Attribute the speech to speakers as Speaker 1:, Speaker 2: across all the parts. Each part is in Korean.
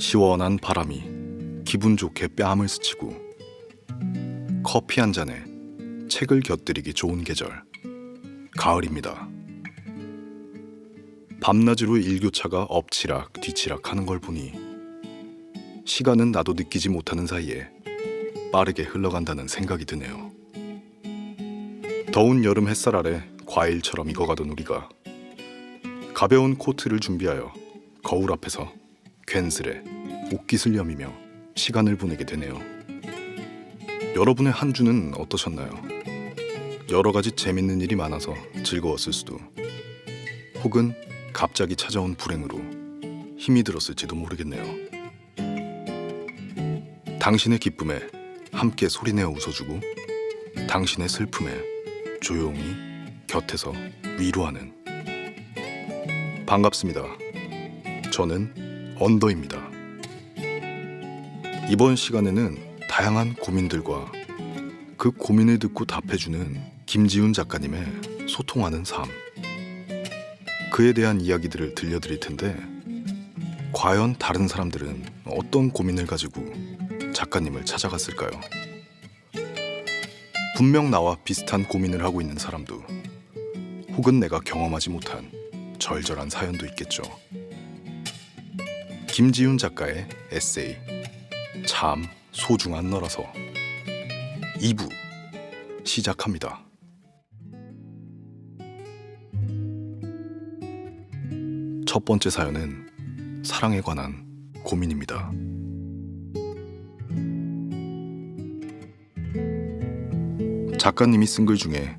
Speaker 1: 시원한 바람이 기분 좋게 뺨을 스치고 커피 한 잔에 책을 곁들이기 좋은 계절, 가을입니다. 밤낮으로 일교차가 엎치락 뒤치락 하는 걸 보니 시간은 나도 느끼지 못하는 사이에 빠르게 흘러간다는 생각이 드네요. 더운 여름 햇살 아래 과일처럼 익어가던 우리가 가벼운 코트를 준비하여 거울 앞에서 괜스레 옷깃을 여미며 시간을 보내게 되네요. 여러분의 한 주는 어떠셨나요? 여러 가지 재밌는 일이 많아서 즐거웠을 수도, 혹은 갑자기 찾아온 불행으로 힘이 들었을지도 모르겠네요. 당신의 기쁨에 함께 소리내어 웃어주고 당신의 슬픔에 조용히 곁에서 위로하는, 반갑습니다. 저는 언더입니다. 이번 시간에는 다양한 고민들과 그 고민을 듣고 답해주는 김지훈 작가님의 소통하는 삶, 그에 대한 이야기들을 들려드릴 텐데, 과연 다른 사람들은 어떤 고민을 가지고 작가님을 찾아갔을까요? 분명 나와 비슷한 고민을 하고 있는 사람도, 혹은 내가 경험하지 못한 절절한 사연도 있겠죠. 김지훈 작가의 에세이 참 소중한 너라서 2부 시작합니다. 첫 번째 사연은 사랑에 관한 고민입니다. 작가님이 쓴 글 중에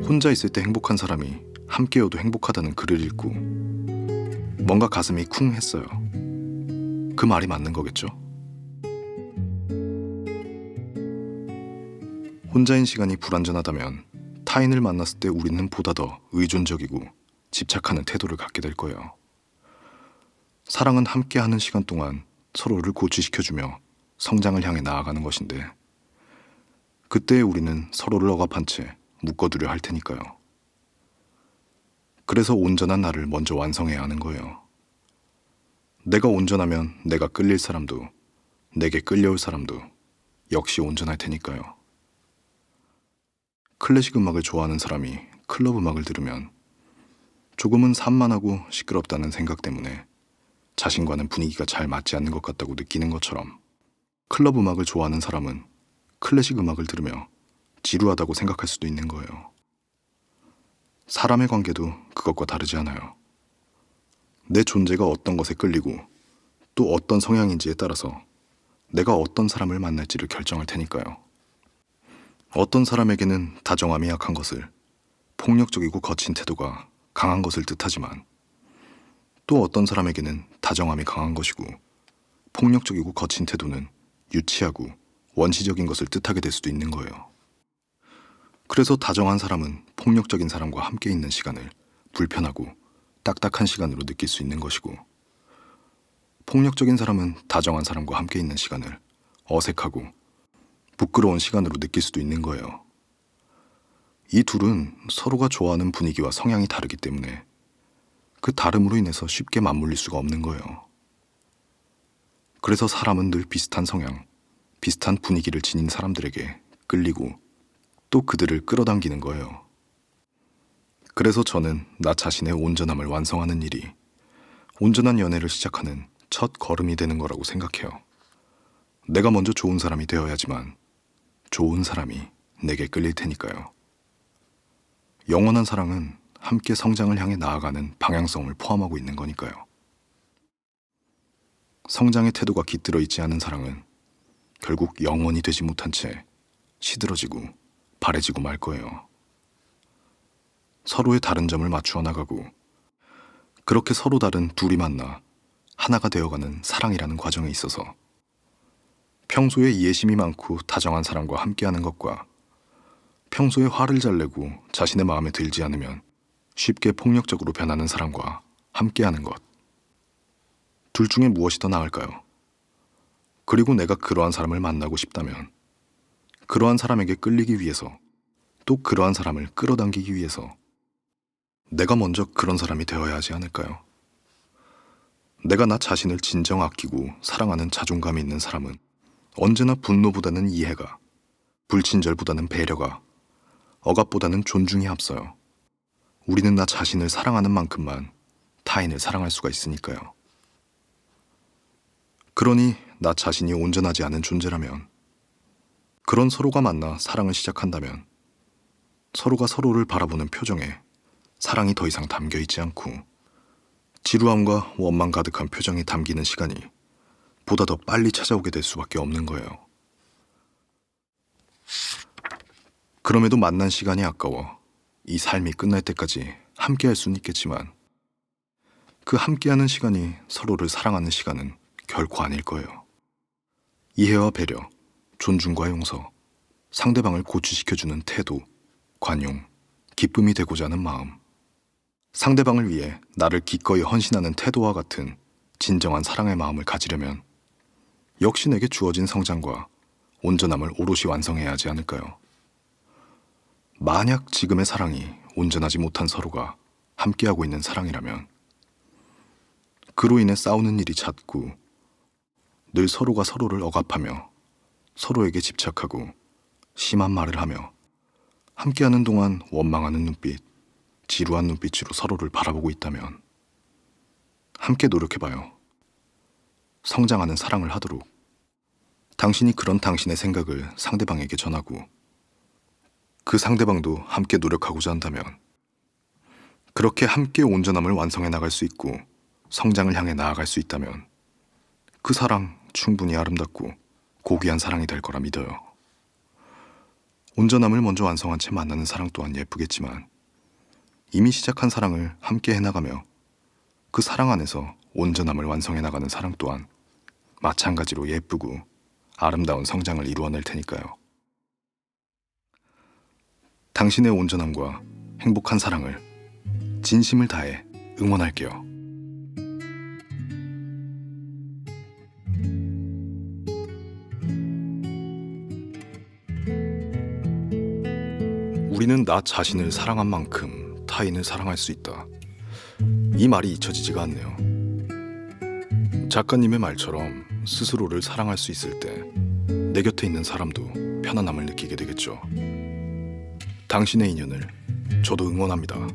Speaker 1: 혼자 있을 때 행복한 사람이 함께여도 행복하다는 글을 읽고 뭔가 가슴이 쿵 했어요. 그 말이 맞는 거겠죠? 혼자인 시간이 불완전하다면 타인을 만났을 때 우리는 보다 더 의존적이고 집착하는 태도를 갖게 될 거예요. 사랑은 함께하는 시간 동안 서로를 고취시켜주며 성장을 향해 나아가는 것인데, 그때 우리는 서로를 억압한 채 묶어두려 할 테니까요. 그래서 온전한 나를 먼저 완성해야 하는 거예요. 내가 온전하면 내가 끌릴 사람도, 내게 끌려올 사람도 역시 온전할 테니까요. 클래식 음악을 좋아하는 사람이 클럽 음악을 들으면 조금은 산만하고 시끄럽다는 생각 때문에 자신과는 분위기가 잘 맞지 않는 것 같다고 느끼는 것처럼, 클럽 음악을 좋아하는 사람은 클래식 음악을 들으며 지루하다고 생각할 수도 있는 거예요. 사람의 관계도 그것과 다르지 않아요. 내 존재가 어떤 것에 끌리고 또 어떤 성향인지에 따라서 내가 어떤 사람을 만날지를 결정할 테니까요. 어떤 사람에게는 다정함이 약한 것을, 폭력적이고 거친 태도가 강한 것을 뜻하지만, 또 어떤 사람에게는 다정함이 강한 것이고 폭력적이고 거친 태도는 유치하고 원시적인 것을 뜻하게 될 수도 있는 거예요. 그래서 다정한 사람은 폭력적인 사람과 함께 있는 시간을 불편하고 딱딱한 시간으로 느낄 수 있는 것이고, 폭력적인 사람은 다정한 사람과 함께 있는 시간을 어색하고 부끄러운 시간으로 느낄 수도 있는 거예요. 이 둘은 서로가 좋아하는 분위기와 성향이 다르기 때문에 그 다름으로 인해서 쉽게 맞물릴 수가 없는 거예요. 그래서 사람은 늘 비슷한 성향, 비슷한 분위기를 지닌 사람들에게 끌리고 또 그들을 끌어당기는 거예요. 그래서 저는 나 자신의 온전함을 완성하는 일이 온전한 연애를 시작하는 첫 걸음이 되는 거라고 생각해요. 내가 먼저 좋은 사람이 되어야지만 좋은 사람이 내게 끌릴 테니까요. 영원한 사랑은 함께 성장을 향해 나아가는 방향성을 포함하고 있는 거니까요. 성장의 태도가 깃들어 있지 않은 사랑은 결국 영원이 되지 못한 채 시들어지고 바래지고 말 거예요. 서로의 다른 점을 맞추어 나가고, 그렇게 서로 다른 둘이 만나 하나가 되어가는 사랑이라는 과정에 있어서 평소에 이해심이 많고 다정한 사람과 함께하는 것과 평소에 화를 잘 내고 자신의 마음에 들지 않으면 쉽게 폭력적으로 변하는 사람과 함께하는 것, 둘 중에 무엇이 더 나을까요? 그리고 내가 그러한 사람을 만나고 싶다면 그러한 사람에게 끌리기 위해서, 또 그러한 사람을 끌어당기기 위해서 내가 먼저 그런 사람이 되어야 하지 않을까요? 내가 나 자신을 진정 아끼고 사랑하는 자존감이 있는 사람은 언제나 분노보다는 이해가, 불친절보다는 배려가, 억압보다는 존중이 앞서요. 우리는 나 자신을 사랑하는 만큼만 타인을 사랑할 수가 있으니까요. 그러니 나 자신이 온전하지 않은 존재라면, 그런 서로가 만나 사랑을 시작한다면 서로가 서로를 바라보는 표정에 사랑이 더 이상 담겨 있지 않고 지루함과 원망 가득한 표정이 담기는 시간이 보다 더 빨리 찾아오게 될 수밖에 없는 거예요. 그럼에도 만난 시간이 아까워 이 삶이 끝날 때까지 함께 할 수는 있겠지만 그 함께하는 시간이 서로를 사랑하는 시간은 결코 아닐 거예요. 이해와 배려, 존중과 용서, 상대방을 고취시켜주는 태도, 관용, 기쁨이 되고자 하는 마음, 상대방을 위해 나를 기꺼이 헌신하는 태도와 같은 진정한 사랑의 마음을 가지려면 역시 내게 주어진 성장과 온전함을 오롯이 완성해야 하지 않을까요? 만약 지금의 사랑이 온전하지 못한 서로가 함께하고 있는 사랑이라면 그로 인해 싸우는 일이 잦고 늘 서로가 서로를 억압하며 서로에게 집착하고 심한 말을 하며 함께하는 동안 원망하는 눈빛, 지루한 눈빛으로 서로를 바라보고 있다면 함께 노력해봐요. 성장하는 사랑을 하도록. 당신이 그런 당신의 생각을 상대방에게 전하고 그 상대방도 함께 노력하고자 한다면 그렇게 함께 온전함을 완성해 나갈 수 있고 성장을 향해 나아갈 수 있다면 그 사랑 충분히 아름답고 고귀한 사랑이 될 거라 믿어요. 온전함을 먼저 완성한 채 만나는 사랑 또한 예쁘겠지만 이미 시작한 사랑을 함께 해나가며 그 사랑 안에서 온전함을 완성해 나가는 사랑 또한 마찬가지로 예쁘고 아름다운 성장을 이루어낼 테니까요. 당신의 온전함과 행복한 사랑을 진심을 다해 응원할게요. 우리는 나 자신을 사랑한 만큼 타인을 사랑할 수 있다. 이 말이 잊혀지지가 않네요. 작가님의 말처럼 스스로를 사랑할 수 있을 때 내 곁에 있는 사람도 편안함을 느끼게 되겠죠. 당신의 인연을 저도 응원합니다.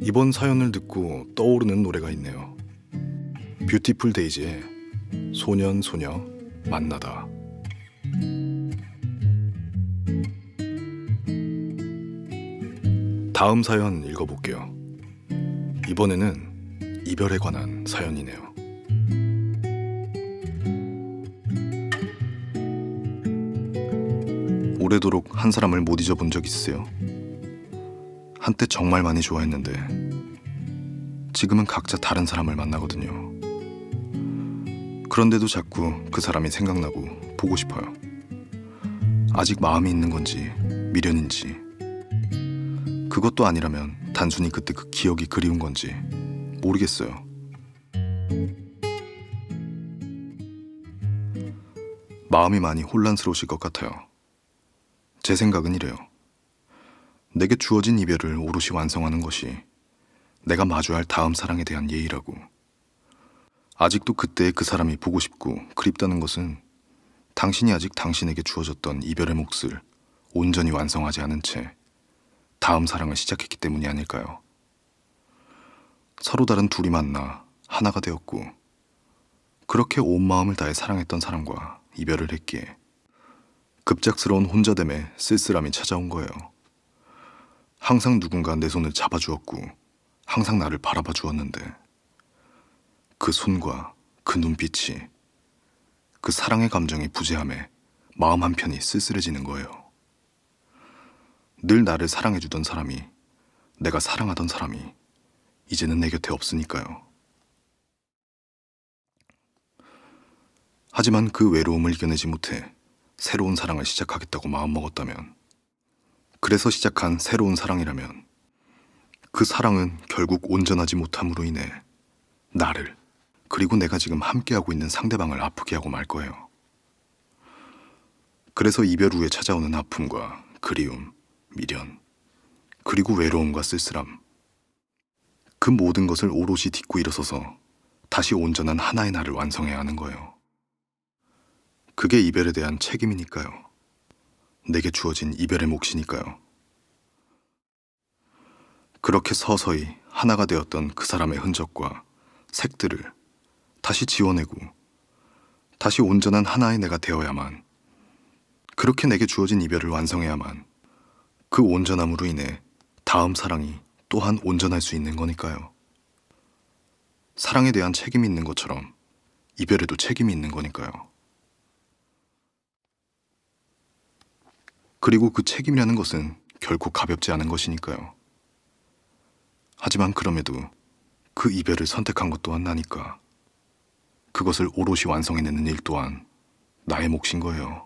Speaker 1: 이번 사연을 듣고 떠오르는 노래가 있네요. 뷰티풀 데이즈의 소년 소녀 만나다. 다음 사연 읽어볼게요. 이번에는 이별에 관한 사연이네요. 오래도록 한 사람을 못 잊어본 적 있으세요? 한때 정말 많이 좋아했는데 지금은 각자 다른 사람을 만나거든요. 그런데도 자꾸 그 사람이 생각나고 보고 싶어요. 아직 마음이 있는 건지 미련인지, 그것도 아니라면 단순히 그때 그 기억이 그리운 건지 모르겠어요. 마음이 많이 혼란스러우실 것 같아요. 제 생각은 이래요. 내게 주어진 이별을 오롯이 완성하는 것이 내가 마주할 다음 사랑에 대한 예의라고. 아직도 그때의 그 사람이 보고 싶고 그립다는 것은 당신이 아직 당신에게 주어졌던 이별의 몫을 온전히 완성하지 않은 채 다음 사랑을 시작했기 때문이 아닐까요? 서로 다른 둘이 만나 하나가 되었고 그렇게 온 마음을 다해 사랑했던 사람과 이별을 했기에 급작스러운 혼자됨에 쓸쓸함이 찾아온 거예요. 항상 누군가 내 손을 잡아주었고 항상 나를 바라봐 주었는데 그 손과 그 눈빛이, 그 사랑의 감정이 부재함에 마음 한편이 쓸쓸해지는 거예요. 늘 나를 사랑해주던 사람이, 내가 사랑하던 사람이 이제는 내 곁에 없으니까요. 하지만 그 외로움을 이겨내지 못해 새로운 사랑을 시작하겠다고 마음먹었다면, 그래서 시작한 새로운 사랑이라면 그 사랑은 결국 온전하지 못함으로 인해 나를, 그리고 내가 지금 함께하고 있는 상대방을 아프게 하고 말 거예요. 그래서 이별 후에 찾아오는 아픔과 그리움, 미련, 그리고 외로움과 쓸쓸함, 그 모든 것을 오롯이 딛고 일어서서 다시 온전한 하나의 나를 완성해야 하는 거예요. 그게 이별에 대한 책임이니까요. 내게 주어진 이별의 몫이니까요. 그렇게 서서히 하나가 되었던 그 사람의 흔적과 색들을 다시 지워내고 다시 온전한 하나의 내가 되어야만, 그렇게 내게 주어진 이별을 완성해야만 그 온전함으로 인해 다음 사랑이 또한 온전할 수 있는 거니까요. 사랑에 대한 책임이 있는 것처럼 이별에도 책임이 있는 거니까요. 그리고 그 책임이라는 것은 결코 가볍지 않은 것이니까요. 하지만 그럼에도 그 이별을 선택한 것 또한 나니까 그것을 오롯이 완성해내는 일 또한 나의 몫인 거예요.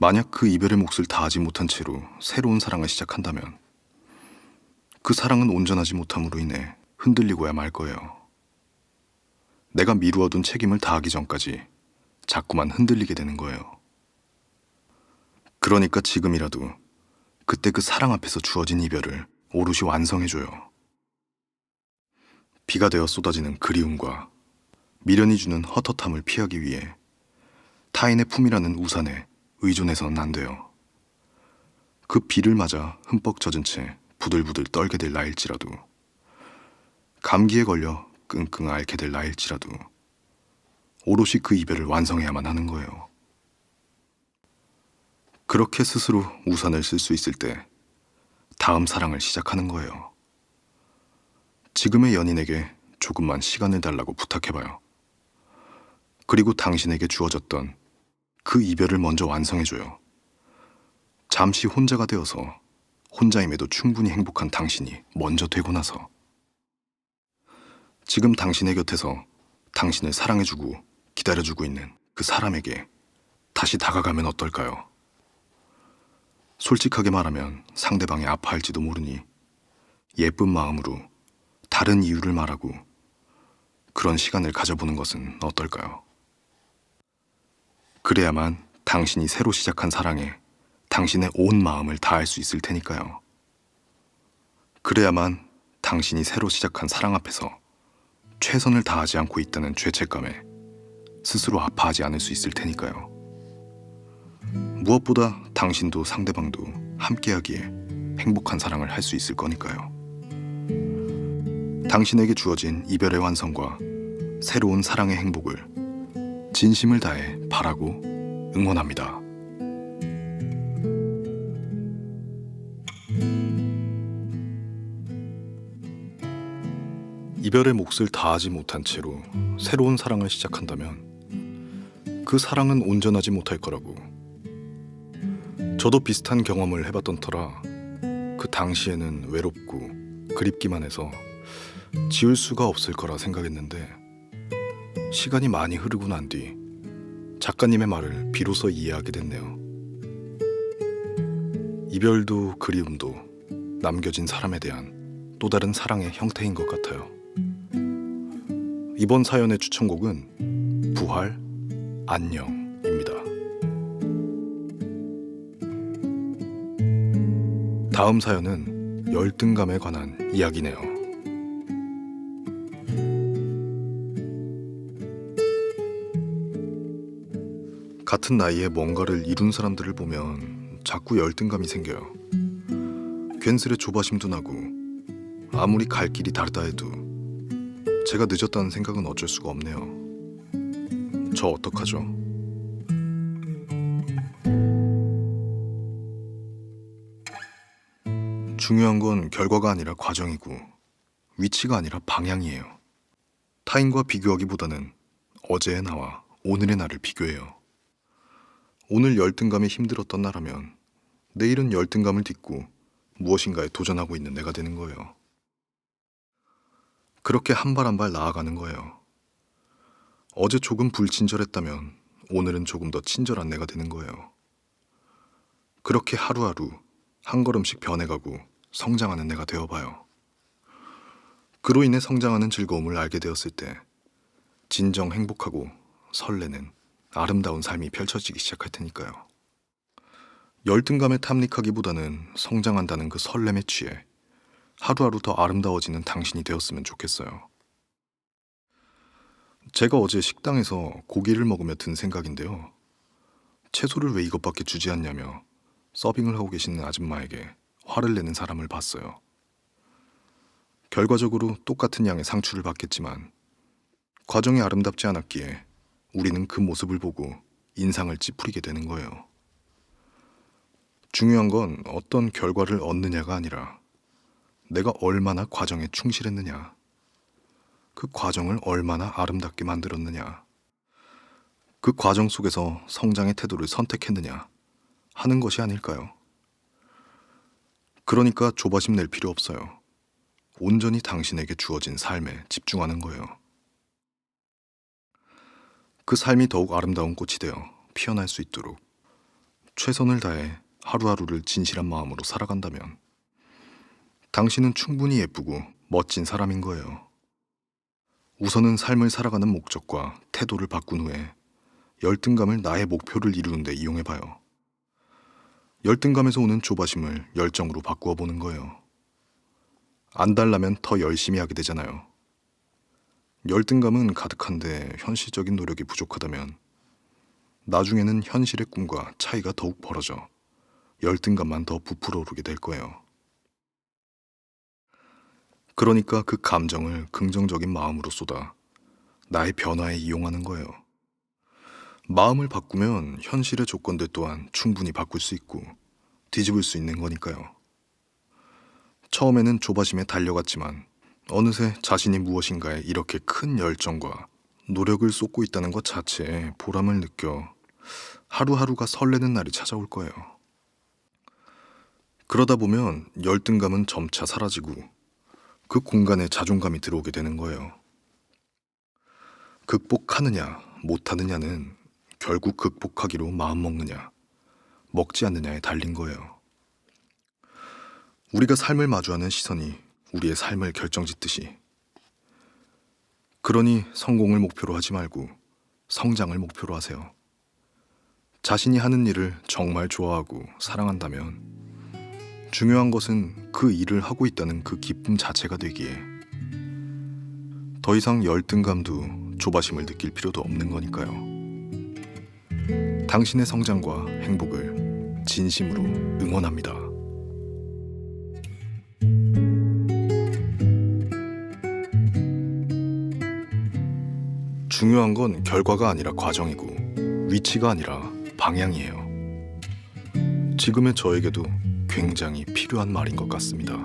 Speaker 1: 만약 그 이별의 몫을 다하지 못한 채로 새로운 사랑을 시작한다면 그 사랑은 온전하지 못함으로 인해 흔들리고야 말 거예요. 내가 미루어둔 책임을 다하기 전까지 자꾸만 흔들리게 되는 거예요. 그러니까 지금이라도 그때 그 사랑 앞에서 주어진 이별을 오롯이 완성해줘요. 비가 되어 쏟아지는 그리움과 미련이 주는 헛헛함을 피하기 위해 타인의 품이라는 우산에 의존해서는 안 돼요. 그 비를 맞아 흠뻑 젖은 채 부들부들 떨게 될 나일지라도, 감기에 걸려 끙끙 앓게 될 나일지라도 오롯이 그 이별을 완성해야만 하는 거예요. 그렇게 스스로 우산을 쓸 수 있을 때 다음 사랑을 시작하는 거예요. 지금의 연인에게 조금만 시간을 달라고 부탁해봐요. 그리고 당신에게 주어졌던 그 이별을 먼저 완성해줘요. 잠시 혼자가 되어서 혼자임에도 충분히 행복한 당신이 먼저 되고 나서, 지금 당신의 곁에서 당신을 사랑해주고 기다려주고 있는 그 사람에게 다시 다가가면 어떨까요? 솔직하게 말하면 상대방이 아파할지도 모르니 예쁜 마음으로 다른 이유를 말하고 그런 시간을 가져보는 것은 어떨까요? 그래야만 당신이 새로 시작한 사랑에 당신의 온 마음을 다할 수 있을 테니까요. 그래야만 당신이 새로 시작한 사랑 앞에서 최선을 다하지 않고 있다는 죄책감에 스스로 아파하지 않을 수 있을 테니까요. 무엇보다 당신도 상대방도 함께하기에 행복한 사랑을 할 수 있을 거니까요. 당신에게 주어진 이별의 완성과 새로운 사랑의 행복을 진심을 다해 바라고 응원합니다. 이별의 몫을 다하지 못한 채로 새로운 사랑을 시작한다면 그 사랑은 온전하지 못할 거라고, 저도 비슷한 경험을 해봤던 터라 그 당시에는 외롭고 그립기만 해서 지울 수가 없을 거라 생각했는데, 시간이 많이 흐르고 난 뒤 작가님의 말을 비로소 이해하게 됐네요. 이별도 그리움도 남겨진 사람에 대한 또 다른 사랑의 형태인 것 같아요. 이번 사연의 추천곡은 부활, 안녕입니다. 다음 사연은 열등감에 관한 이야기네요. 같은 나이에 뭔가를 이룬 사람들을 보면 자꾸 열등감이 생겨요. 괜스레 조바심도 나고, 아무리 갈 길이 다르다 해도 제가 늦었다는 생각은 어쩔 수가 없네요. 저 어떡하죠? 중요한 건 결과가 아니라 과정이고 위치가 아니라 방향이에요. 타인과 비교하기보다는 어제의 나와 오늘의 나를 비교해요. 오늘 열등감이 힘들었던 나라면 내일은 열등감을 딛고 무엇인가에 도전하고 있는 내가 되는 거예요. 그렇게 한 발 한 발 나아가는 거예요. 어제 조금 불친절했다면 오늘은 조금 더 친절한 내가 되는 거예요. 그렇게 하루하루 한 걸음씩 변해가고 성장하는 내가 되어봐요. 그로 인해 성장하는 즐거움을 알게 되었을 때 진정 행복하고 설레는 아름다운 삶이 펼쳐지기 시작할 테니까요. 열등감에 탐닉하기보다는 성장한다는 그 설렘에 취해 하루하루 더 아름다워지는 당신이 되었으면 좋겠어요. 제가 어제 식당에서 고기를 먹으며 든 생각인데요. 채소를 왜 이것밖에 주지 않냐며 서빙을 하고 계시는 아줌마에게 화를 내는 사람을 봤어요. 결과적으로 똑같은 양의 상추를 받겠지만 과정이 아름답지 않았기에 우리는 그 모습을 보고 인상을 찌푸리게 되는 거예요. 중요한 건 어떤 결과를 얻느냐가 아니라 내가 얼마나 과정에 충실했느냐, 그 과정을 얼마나 아름답게 만들었느냐, 그 과정 속에서 성장의 태도를 선택했느냐 하는 것이 아닐까요? 그러니까 조바심 낼 필요 없어요. 온전히 당신에게 주어진 삶에 집중하는 거예요. 그 삶이 더욱 아름다운 꽃이 되어 피어날 수 있도록 최선을 다해 하루하루를 진실한 마음으로 살아간다면 당신은 충분히 예쁘고 멋진 사람인 거예요. 우선은 삶을 살아가는 목적과 태도를 바꾼 후에 열등감을 나의 목표를 이루는 데 이용해봐요. 열등감에서 오는 조바심을 열정으로 바꾸어 보는 거예요. 안 달라면 더 열심히 하게 되잖아요. 열등감은 가득한데 현실적인 노력이 부족하다면 나중에는 현실의 꿈과 차이가 더욱 벌어져 열등감만 더 부풀어 오르게 될 거예요. 그러니까 그 감정을 긍정적인 마음으로 쏟아 나의 변화에 이용하는 거예요. 마음을 바꾸면 현실의 조건들 또한 충분히 바꿀 수 있고 뒤집을 수 있는 거니까요. 처음에는 조바심에 달려갔지만 어느새 자신이 무엇인가에 이렇게 큰 열정과 노력을 쏟고 있다는 것 자체에 보람을 느껴 하루하루가 설레는 날이 찾아올 거예요. 그러다 보면 열등감은 점차 사라지고 그 공간에 자존감이 들어오게 되는 거예요. 극복하느냐 못하느냐는 결국 극복하기로 마음먹느냐 먹지 않느냐에 달린 거예요. 우리가 삶을 마주하는 시선이 우리의 삶을 결정짓듯이, 그러니 성공을 목표로 하지 말고 성장을 목표로 하세요. 자신이 하는 일을 정말 좋아하고 사랑한다면 중요한 것은 그 일을 하고 있다는 그 기쁨 자체가 되기에 더 이상 열등감도 조바심을 느낄 필요도 없는 거니까요. 당신의 성장과 행복을 진심으로 응원합니다. 중요한 건 결과가 아니라 과정이고 위치가 아니라 방향이에요. 지금의 저에게도 굉장히 필요한 말인 것 같습니다.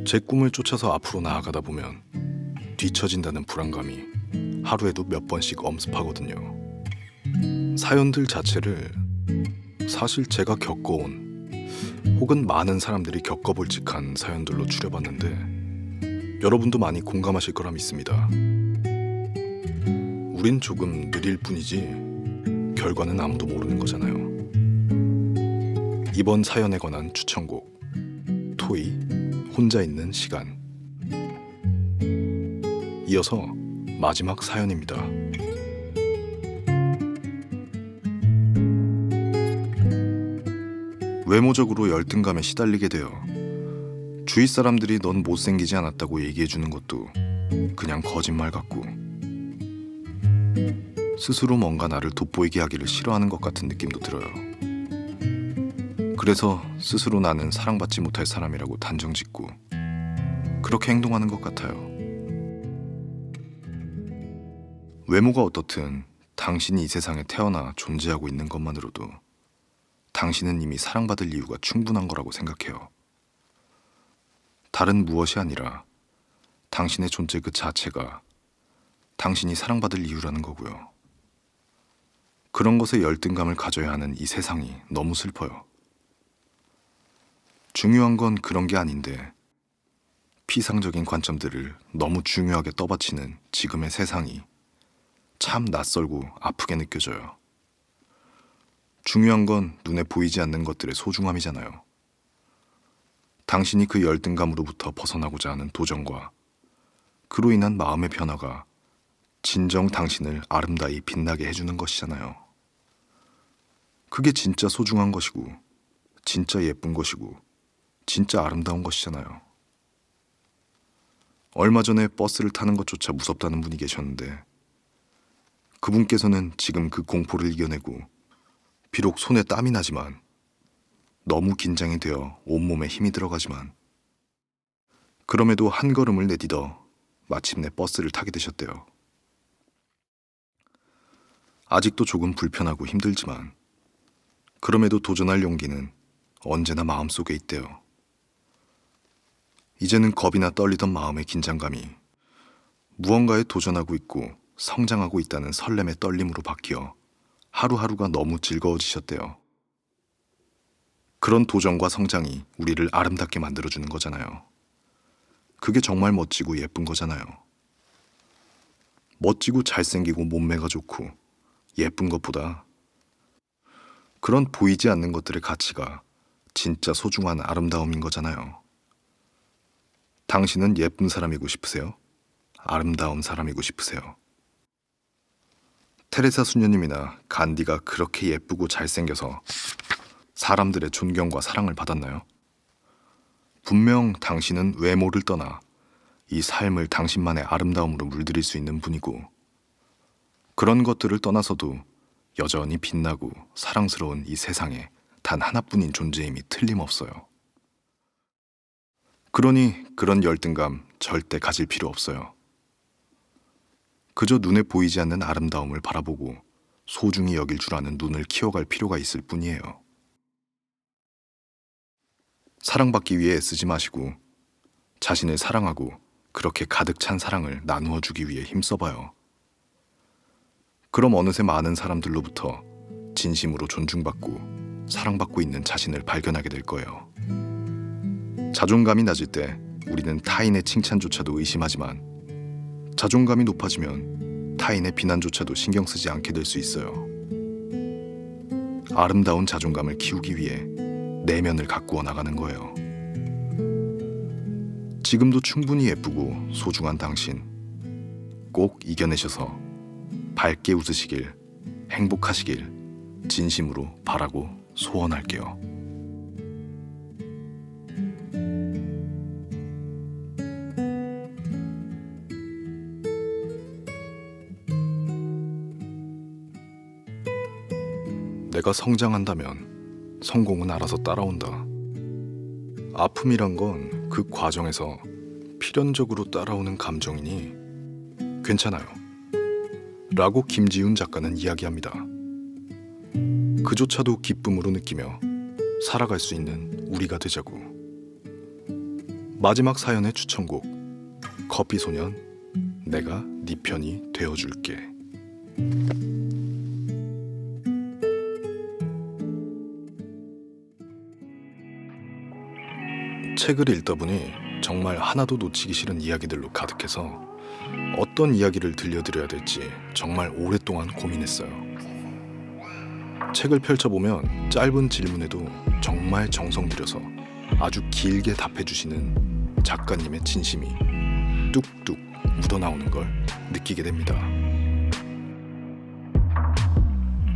Speaker 1: 제 꿈을 쫓아서 앞으로 나아가다 보면 뒤처진다는 불안감이 하루에도 몇 번씩 엄습하거든요. 사연들 자체를 사실 제가 겪어온 혹은 많은 사람들이 겪어볼직한 사연들로 추려봤는데 여러분도 많이 공감하실 거라 믿습니다. 우린 조금 느릴 뿐이지 결과는 아무도 모르는 거잖아요. 이번 사연에 관한 추천곡 토이 혼자 있는 시간. 이어서 마지막 사연입니다. 외모적으로 열등감에 시달리게 되어 주위 사람들이 넌 못생기지 않았다고 얘기해주는 것도 그냥 거짓말 같고 스스로 뭔가 나를 돋보이게 하기를 싫어하는 것 같은 느낌도 들어요. 그래서 스스로 나는 사랑받지 못할 사람이라고 단정짓고 그렇게 행동하는 것 같아요. 외모가 어떻든 당신이 이 세상에 태어나 존재하고 있는 것만으로도 당신은 이미 사랑받을 이유가 충분한 거라고 생각해요. 다른 무엇이 아니라 당신의 존재 그 자체가 당신이 사랑받을 이유라는 거고요. 그런 것에 열등감을 가져야 하는 이 세상이 너무 슬퍼요. 중요한 건 그런 게 아닌데 피상적인 관점들을 너무 중요하게 떠받치는 지금의 세상이 참 낯설고 아프게 느껴져요. 중요한 건 눈에 보이지 않는 것들의 소중함이잖아요. 당신이 그 열등감으로부터 벗어나고자 하는 도전과 그로 인한 마음의 변화가 진정 당신을 아름다이 빛나게 해주는 것이잖아요. 그게 진짜 소중한 것이고 진짜 예쁜 것이고 진짜 아름다운 것이잖아요. 얼마 전에 버스를 타는 것조차 무섭다는 분이 계셨는데 그분께서는 지금 그 공포를 이겨내고 비록 손에 땀이 나지만 너무 긴장이 되어 온몸에 힘이 들어가지만 그럼에도 한 걸음을 내딛어 마침내 버스를 타게 되셨대요. 아직도 조금 불편하고 힘들지만 그럼에도 도전할 용기는 언제나 마음속에 있대요. 이제는 겁이나 떨리던 마음의 긴장감이 무언가에 도전하고 있고 성장하고 있다는 설렘의 떨림으로 바뀌어 하루하루가 너무 즐거워지셨대요. 그런 도전과 성장이 우리를 아름답게 만들어주는 거잖아요. 그게 정말 멋지고 예쁜 거잖아요. 멋지고 잘생기고 몸매가 좋고 예쁜 것보다 그런 보이지 않는 것들의 가치가 진짜 소중한 아름다움인 거잖아요. 당신은 예쁜 사람이고 싶으세요? 아름다운 사람이고 싶으세요? 테레사 수녀님이나 간디가 그렇게 예쁘고 잘생겨서 사람들의 존경과 사랑을 받았나요? 분명 당신은 외모를 떠나 이 삶을 당신만의 아름다움으로 물들일 수 있는 분이고 그런 것들을 떠나서도 여전히 빛나고 사랑스러운 이 세상에 단 하나뿐인 존재임이 틀림없어요. 그러니 그런 열등감 절대 가질 필요 없어요. 그저 눈에 보이지 않는 아름다움을 바라보고 소중히 여길 줄 아는 눈을 키워갈 필요가 있을 뿐이에요. 사랑받기 위해 애쓰지 마시고 자신을 사랑하고 그렇게 가득 찬 사랑을 나누어 주기 위해 힘써봐요. 그럼 어느새 많은 사람들로부터 진심으로 존중받고 사랑받고 있는 자신을 발견하게 될 거예요. 자존감이 낮을 때 우리는 타인의 칭찬조차도 의심하지만 자존감이 높아지면 타인의 비난조차도 신경 쓰지 않게 될 수 있어요. 아름다운 자존감을 키우기 위해 내면을 가꾸어 나가는 거예요. 지금도 충분히 예쁘고 소중한 당신 꼭 이겨내셔서 밝게 웃으시길, 행복하시길 진심으로 바라고 소원할게요. 내가 성장한다면 성공은 알아서 따라온다. 아픔이란 건 그 과정에서 필연적으로 따라오는 감정이니 괜찮아요. 라고 김지훈 작가는 이야기합니다. 그조차도 기쁨으로 느끼며 살아갈 수 있는 우리가 되자고. 마지막 사연의 추천곡 커피소년 내가 네 편이 되어줄게. 책을 읽다 보니 정말 하나도 놓치기 싫은 이야기들로 가득해서 어떤 이야기를 들려드려야 될지 정말 오랫동안 고민했어요. 책을 펼쳐보면 짧은 질문에도 정말 정성 들여서 아주 길게 답해주시는 작가님의 진심이 뚝뚝 묻어나오는 걸 느끼게 됩니다.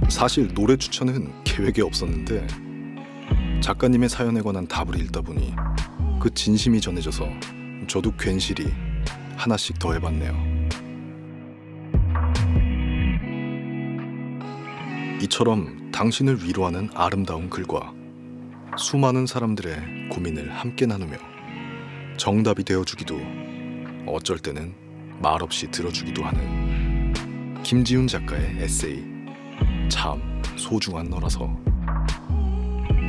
Speaker 1: 사실 노래 추천은 계획에 없었는데 작가님의 사연에 관한 답을 읽다 보니 그 진심이 전해져서 저도 괜시리 하나씩 더 해봤네요. 이처럼 당신을 위로하는 아름다운 글과 수많은 사람들의 고민을 함께 나누며 정답이 되어주기도 어쩔 때는 말없이 들어주기도 하는 김지훈 작가의 에세이 참 소중한 너라서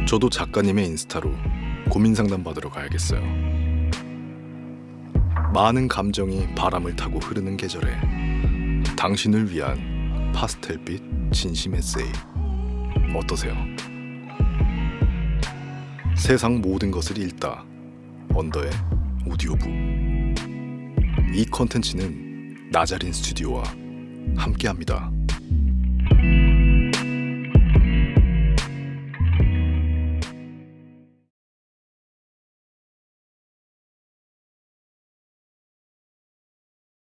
Speaker 1: 저도 작가님의 인스타로 고민 상담 받으러 가야겠어요. 많은 감정이 바람을 타고 흐르는 계절에 당신을 위한 파스텔빛 진심 에세이 어떠세요? 세상 모든 것을 읽다 언더의 오디오북. 이 컨텐츠는 나자린 스튜디오와 함께합니다.